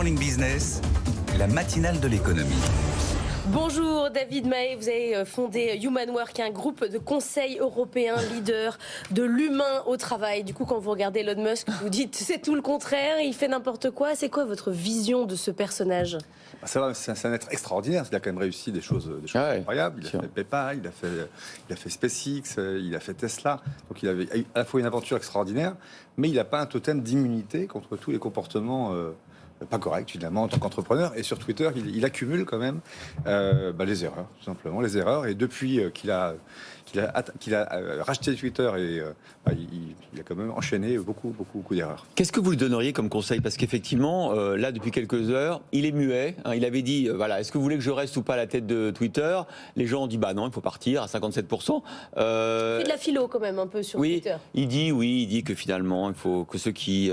Morning Business, la matinale de l'économie. Bonjour David Mahé, vous avez fondé Human Work, un groupe de conseil européen leader de l'humain au travail. Du coup, quand vous regardez Elon Musk, vous dites c'est tout le contraire, il fait n'importe quoi. C'est quoi votre vision de ce personnage ? C'est un être extraordinaire, il a quand même réussi des choses incroyables. Il a fait PayPal, il a fait SpaceX, il a fait Tesla. Donc il avait à la fois une aventure extraordinaire, mais il n'a pas un totem d'immunité contre tous les comportements pas corrects, finalement, en tant qu'entrepreneur. Et sur Twitter, il accumule quand même les erreurs, tout simplement, les erreurs. Et depuis qu'il a racheté Twitter, il a quand même enchaîné beaucoup d'erreurs. Qu'est-ce que vous lui donneriez comme conseil ? Parce qu'effectivement, là, depuis quelques heures, il est muet. Il avait dit, est-ce que vous voulez que je reste ou pas à la tête de Twitter ? Les gens ont dit, non, il faut partir à 57%. Il fait de la philo quand même un peu sur Twitter. Il dit que finalement, il faut que ceux qui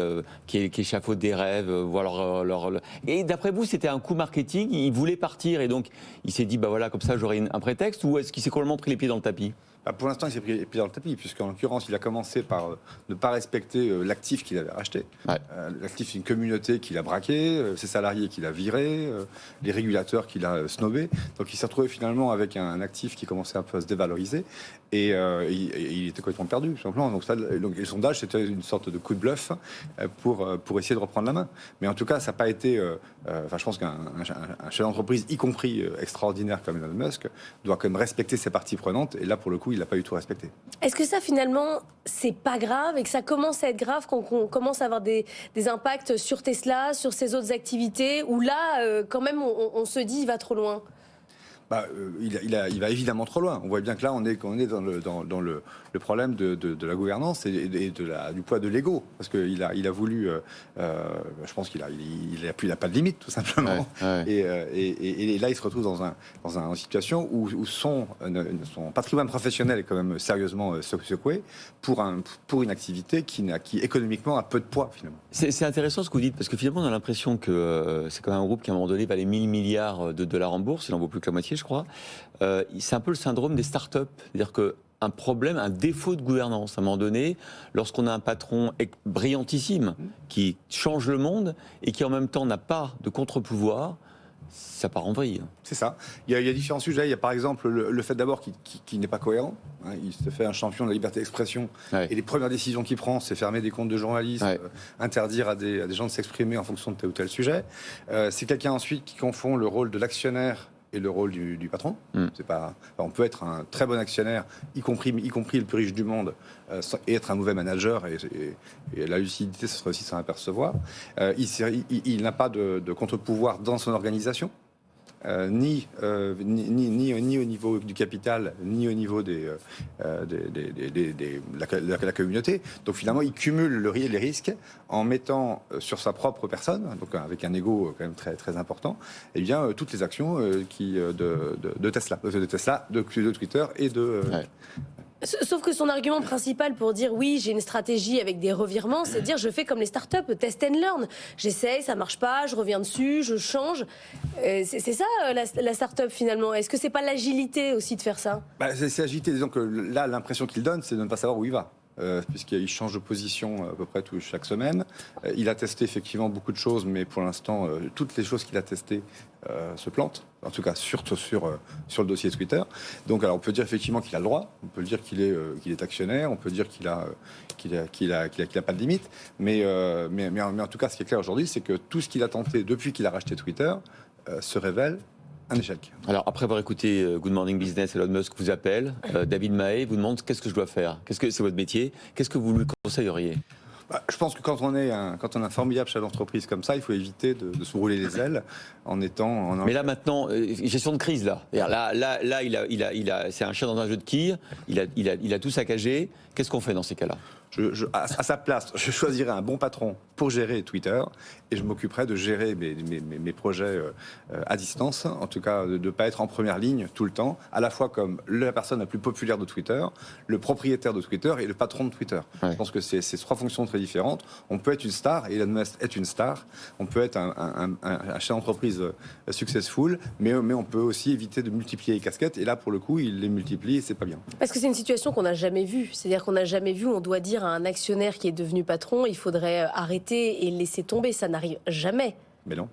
échafaudent des rêves voient leur... Et d'après vous, c'était un coup marketing, il voulait partir et donc il s'est dit, comme ça j'aurai un prétexte, ou est-ce qu'il s'est complètement pris les pieds dans le tapis ? Pour l'instant, il s'est pris les pieds dans le tapis, puisqu'en l'occurrence, il a commencé par ne pas respecter l'actif qu'il avait racheté. Ouais. L'actif, c'est une communauté qu'il a braqué, ses salariés qu'il a virés, les régulateurs qu'il a snobés. Donc il s'est retrouvé finalement avec un actif qui commençait un peu à se dévaloriser. Et il était complètement perdu, tout simplement. Donc le sondage, c'était une sorte de coup de bluff pour essayer de reprendre la main. Mais en tout cas, ça n'a pas été... je pense qu'un chef d'entreprise, y compris extraordinaire comme Elon Musk, doit quand même respecter ses parties prenantes. Et là, pour le coup, il n'a pas du tout respecté. Est-ce que ça, finalement, c'est pas grave et que ça commence à être grave quand on commence à avoir des impacts sur Tesla, sur ses autres activités, où là, quand même, on se dit, il va trop loin ? Il va évidemment trop loin. On voit bien que là, on est dans le problème de la gouvernance et du poids de l'ego. Parce qu'il a voulu... je pense qu'il n'a pas de limite, tout simplement. Ouais. Et là, il se retrouve dans une situation où son patrimoine professionnel est quand même sérieusement secoué pour une activité qui économiquement a peu de poids, finalement. C'est intéressant ce que vous dites, parce que finalement, on a l'impression que c'est quand même un groupe qui, à un moment donné, valait 1000 milliards de dollars en bourse. Il n'en vaut plus que la moitié, je crois. C'est un peu le syndrome des startups. C'est-à-dire qu'un problème, un défaut de gouvernance, à un moment donné, lorsqu'on a un patron brillantissime qui change le monde et qui en même temps n'a pas de contre-pouvoir, ça part en vrille. C'est ça. Il y a différents sujets. Il y a par exemple le fait d'abord qu'il n'est pas cohérent. Il se fait un champion de la liberté d'expression. Ouais. Et les premières décisions qu'il prend, c'est fermer des comptes de journalistes, interdire à des gens de s'exprimer en fonction de tel ou tel sujet. C'est quelqu'un ensuite qui confond le rôle de l'actionnaire et le rôle du patron. On peut être un très bon actionnaire, y compris le plus riche du monde, et être un mauvais manager, et la lucidité, ce serait aussi s'en apercevoir. Il n'a pas de contre-pouvoir dans son organisation, ni au niveau du capital, ni au niveau de la communauté. Donc finalement, il cumule les risques en mettant sur sa propre personne, donc avec un ego quand même très, très important, toutes les actions de Tesla, de Twitter et de... Sauf que son argument principal pour dire oui, j'ai une stratégie avec des revirements, c'est de dire je fais comme les startups, test and learn. J'essaye, ça marche pas, je reviens dessus, je change. C'est ça la startup finalement. Est-ce que c'est pas l'agilité aussi de faire ça ? C'est l'agilité. Disons que là, l'impression qu'il donne, c'est de ne pas savoir où il va. Puisqu'il change de position à peu près chaque semaine. Il a testé effectivement beaucoup de choses, mais pour l'instant, toutes les choses qu'il a testées se plantent, en tout cas surtout sur le dossier Twitter. Donc alors, on peut dire effectivement qu'il a le droit, on peut dire qu'il est actionnaire, on peut dire qu'il a pas de limite, mais en tout cas, ce qui est clair aujourd'hui, c'est que tout ce qu'il a tenté depuis qu'il a racheté Twitter se révèle un échec. Alors, après avoir écouté Good Morning Business, Elon Musk vous appelle, David Mahé vous demande qu'est-ce que je dois faire ? C'est votre métier ? Qu'est-ce que vous lui conseilleriez ? Je pense que quand on est un formidable chef d'entreprise comme ça, il faut éviter de se rouler les ailes en étant... Mais là maintenant, gestion de crise là. Là, c'est un chat dans un jeu de quilles, il a tout saccagé. Qu'est-ce qu'on fait dans ces cas-là ? À sa place, je choisirais un bon patron pour gérer Twitter et je m'occuperai de gérer mes projets à distance, en tout cas de ne pas être en première ligne tout le temps, à la fois comme la personne la plus populaire de Twitter, le propriétaire de Twitter et le patron de Twitter. Ouais. Je pense que c'est trois fonctions très différentes. On peut être une star, et Elon Musk est une star, on peut être un chef d'entreprise successful, mais on peut aussi éviter de multiplier les casquettes, et là pour le coup il les multiplie et c'est pas bien. Parce que c'est une situation qu'on n'a jamais vue, c'est-à-dire qu'on n'a jamais vu, on doit dire à un actionnaire qui est devenu patron, il faudrait arrêter et laisser tomber, ça n'arrive jamais. Mais non.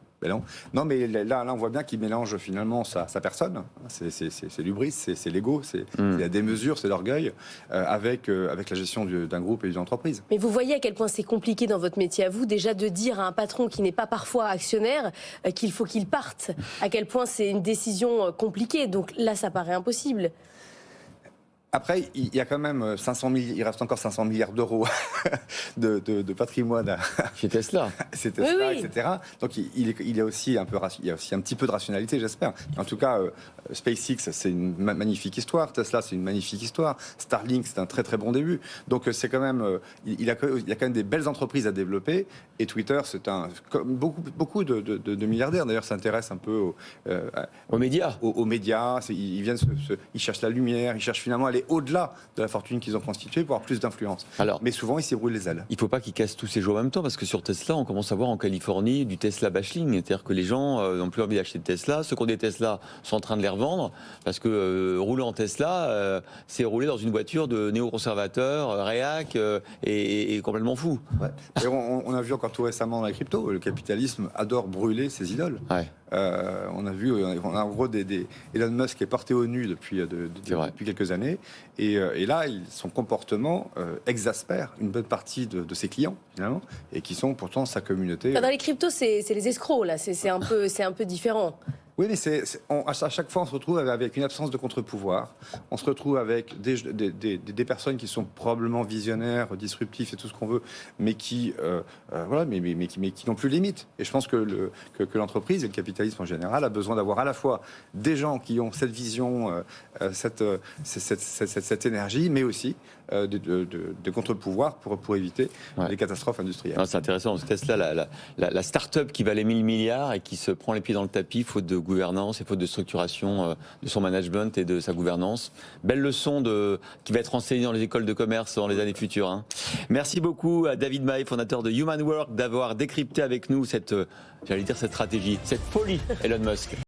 Non, mais là, on voit bien qu'il mélange finalement sa personne. C'est l'hubris, c'est l'ego, c'est la démesure, c'est l'orgueil, avec la gestion d'un groupe et d'une entreprise. Mais vous voyez à quel point c'est compliqué dans votre métier à vous, déjà de dire à un patron qui n'est pas parfois actionnaire qu'il faut qu'il parte. À quel point c'est une décision compliquée. Donc là, ça paraît impossible. Après, il y a quand même il reste encore 500 milliards d'euros de patrimoine chez Tesla. C'est Tesla, oui. etc. Donc il y a aussi un petit peu de rationalité, j'espère. En tout cas, SpaceX, c'est une magnifique histoire. Tesla, c'est une magnifique histoire. Starlink, c'est un très très bon début. Donc c'est quand même, il y a quand même des belles entreprises à développer. Et Twitter, c'est beaucoup de milliardaires d'ailleurs s'intéressent un peu aux médias. Aux médias. Ils cherchent la lumière, ils cherchent finalement à aller au-delà de la fortune qu'ils ont constituée pour avoir plus d'influence. Mais souvent, ils s'y brûlent les ailes. Il ne faut pas qu'ils cassent tous ces jours en même temps, parce que sur Tesla, on commence à voir en Californie du Tesla bashing. C'est-à-dire que les gens n'ont plus envie d'acheter de Tesla. Ceux qui ont des Tesla sont en train de les revendre, parce que rouler en Tesla, c'est rouler dans une voiture de néoconservateurs, réac et complètement fou. Ouais. Et on a vu encore tout récemment dans la crypto, le capitalisme adore brûler ses idoles. Ouais. On a vu, en gros, Elon Musk est porté au nu depuis quelques années. Et là, son comportement exaspère une bonne partie de ses clients, finalement, et qui sont pourtant sa communauté. Dans les cryptos, c'est les escrocs, là. C'est un peu différent. Oui, mais à chaque fois, on se retrouve avec une absence de contre-pouvoir. On se retrouve avec des personnes qui sont probablement visionnaires, disruptifs et tout ce qu'on veut, mais qui n'ont plus de limites. Et je pense que l'entreprise et le capitalisme en général a besoin d'avoir à la fois des gens qui ont cette vision, cette énergie, mais aussi de contre-pouvoir pour éviter les catastrophes industrielles. C'est intéressant. Tesla, la start-up qui valait 1000 milliards et qui se prend les pieds dans le tapis, faute de gouvernance et faute de structuration de son management et de sa gouvernance. Belle leçon qui va être enseignée dans les écoles de commerce dans les années futures. Hein. Merci beaucoup à David Maé, fondateur de Human Work, d'avoir décrypté avec nous cette stratégie, cette folie Elon Musk.